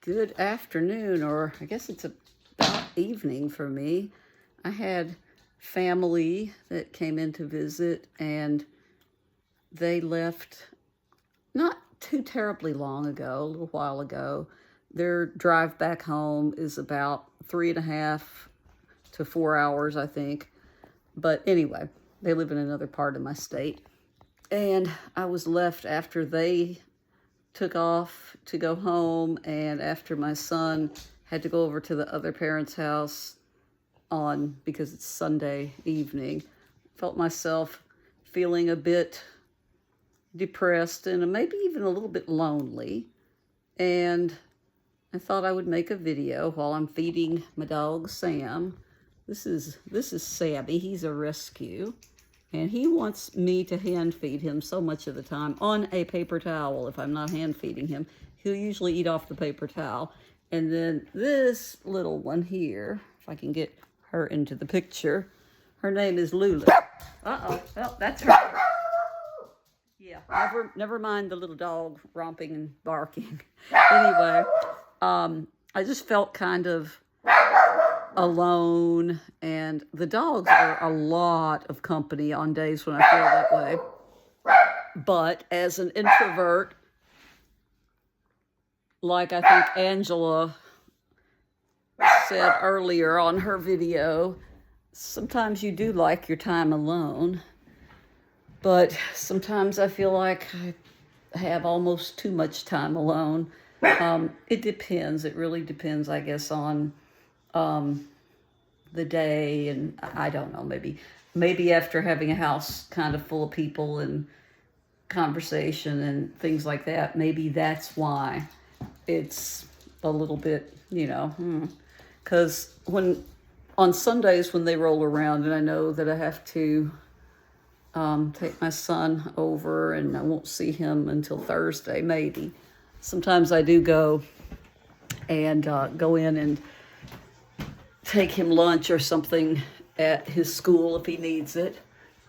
Good afternoon, or I guess it's about evening for me. I had family that came in to visit, and they left not too terribly long ago, a little while ago. Their drive back home is about 3.5 to 4 hours, I think. But anyway, they live in another part of my state. And I was left after they took off to go home, and after my son had to go over to the other parents' house because it's Sunday evening. Felt myself feeling a bit depressed and maybe even a little bit lonely. And I thought I would make a video while I'm feeding my dog Sam. This is Sammy. He's a rescue. And he wants me to hand feed him so much of the time on a paper towel. If I'm not hand feeding him, he'll usually eat off the paper towel. And then this little one here, if I can get her into the picture, her name is Lulu. Uh-oh, well, that's her. Yeah, never mind the little dog romping and barking. Anyway, I just felt kind of alone, and the dogs are a lot of company on days when I feel that way. But as an introvert, like I think Angela said earlier on her video, sometimes you do like your time alone, but sometimes I feel like I have almost too much time alone. It depends. It really depends, I guess, on the day, and I don't know, maybe after having a house kind of full of people and conversation and things like that, maybe that's why it's a little bit, because on Sundays when they roll around and I know that I have to take my son over and I won't see him until Thursday, maybe. Sometimes I do go and go in and take him lunch or something at his school if he needs it.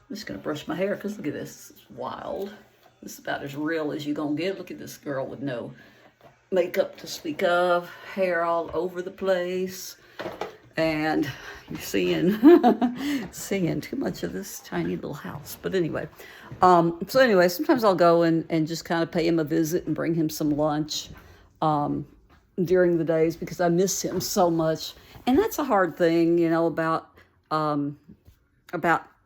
I'm just going to brush my hair because look at this. It's wild. This is about as real as you're going to get. Look at this girl with no makeup to speak of, hair all over the place. And you're seeing too much of this tiny little house. But anyway, sometimes I'll go and just kind of pay him a visit and bring him some lunch during the days because I miss him so much. And that's a hard thing, about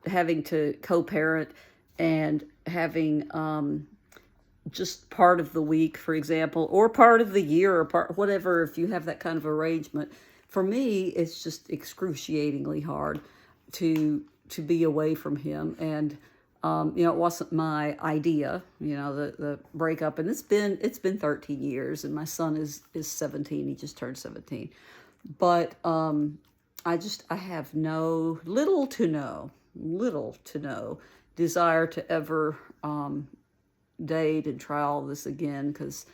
having to co-parent and having just part of the week, for example, or part of the year, or whatever, if you have that kind of arrangement. For me, it's just excruciatingly hard to be away from him. And, it wasn't my idea, the breakup. And it's been 13 years, and my son is 17. He just turned 17. But I have little to no desire to ever date and try all this again, because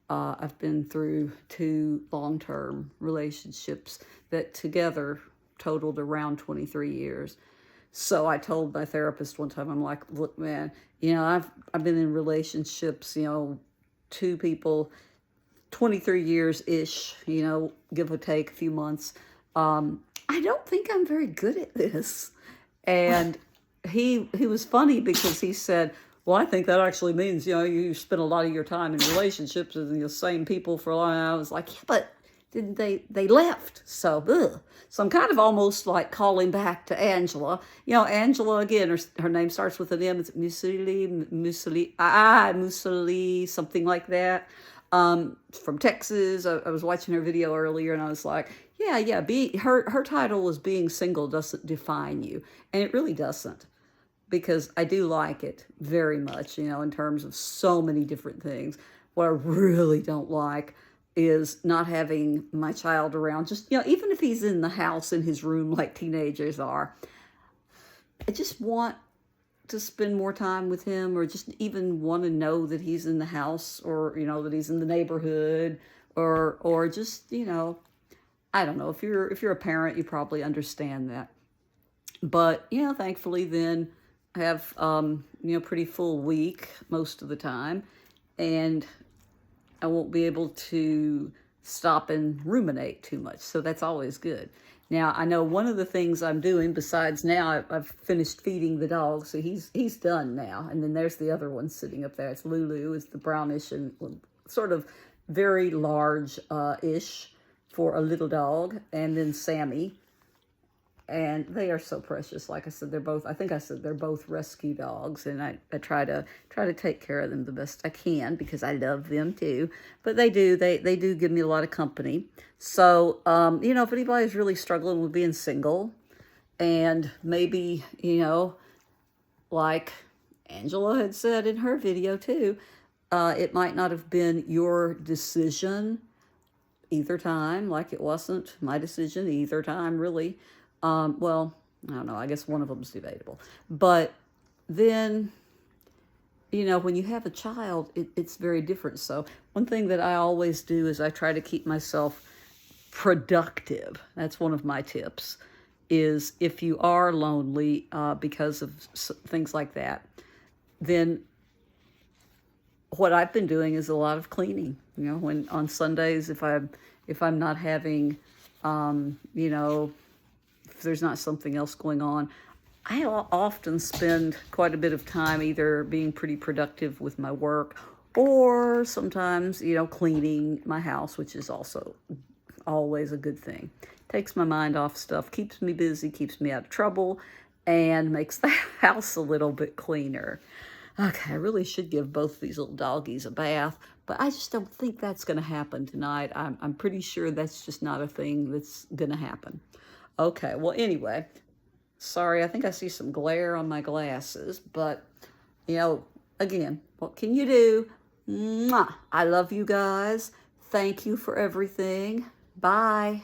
I've been through 2 long-term relationships that together totaled around 23 years. So I told my therapist one time, I'm like, look, man, I've been in relationships, 2 people, 23 years-ish, give or take a few months. I don't think I'm very good at this. And he was funny because he said, well, I think that actually means, you spend a lot of your time in relationships with the same people for a long time. I was like, yeah, but didn't they left. So, ugh. So I'm kind of almost like calling back to Angela. Angela, again, her name starts with an M. It's Musili, something like that. From Texas. I was watching her video earlier and I was like, yeah, her title was Being Single Doesn't Define You. And it really doesn't, because I do like it very much, in terms of so many different things. What I really don't like is not having my child around, just, even if he's in the house in his room like teenagers are. I just want to spend more time with him, or just even want to know that he's in the house, or that he's in the neighborhood, or just I don't know, if you're a parent, you probably understand that. But thankfully then I have pretty full week most of the time, and I won't be able to stop and ruminate too much. So that's always good. Now, I know one of the things I'm doing, besides now I've finished feeding the dog, so he's done now. And then there's the other one sitting up there. It's Lulu, it's the brownish and sort of very large-ish for a little dog. And then Sammy. And they are so precious. Like I said, I think I said they're both rescue dogs, and I try to take care of them the best I can because I love them too. But they do give me a lot of company. So, if anybody's really struggling with being single, and maybe, like Angela had said in her video too, it might not have been your decision either time, like it wasn't my decision either time, really. Well, I don't know, I guess one of them's debatable. But then, when you have a child, it's very different. So one thing that I always do is I try to keep myself productive. That's one of my tips, is if you are lonely because of things like that, then what I've been doing is a lot of cleaning. When on Sundays, if I'm not having, if there's not something else going on, I often spend quite a bit of time either being pretty productive with my work, or sometimes, cleaning my house, which is also always a good thing. Takes my mind off stuff, keeps me busy, keeps me out of trouble, and makes the house a little bit cleaner. Okay, I really should give both these little doggies a bath, but I just don't think that's going to happen tonight. I'm pretty sure that's just not a thing that's going to happen. Okay, well, anyway, sorry, I think I see some glare on my glasses, but, again, what can you do? Mwah! I love you guys. Thank you for everything. Bye.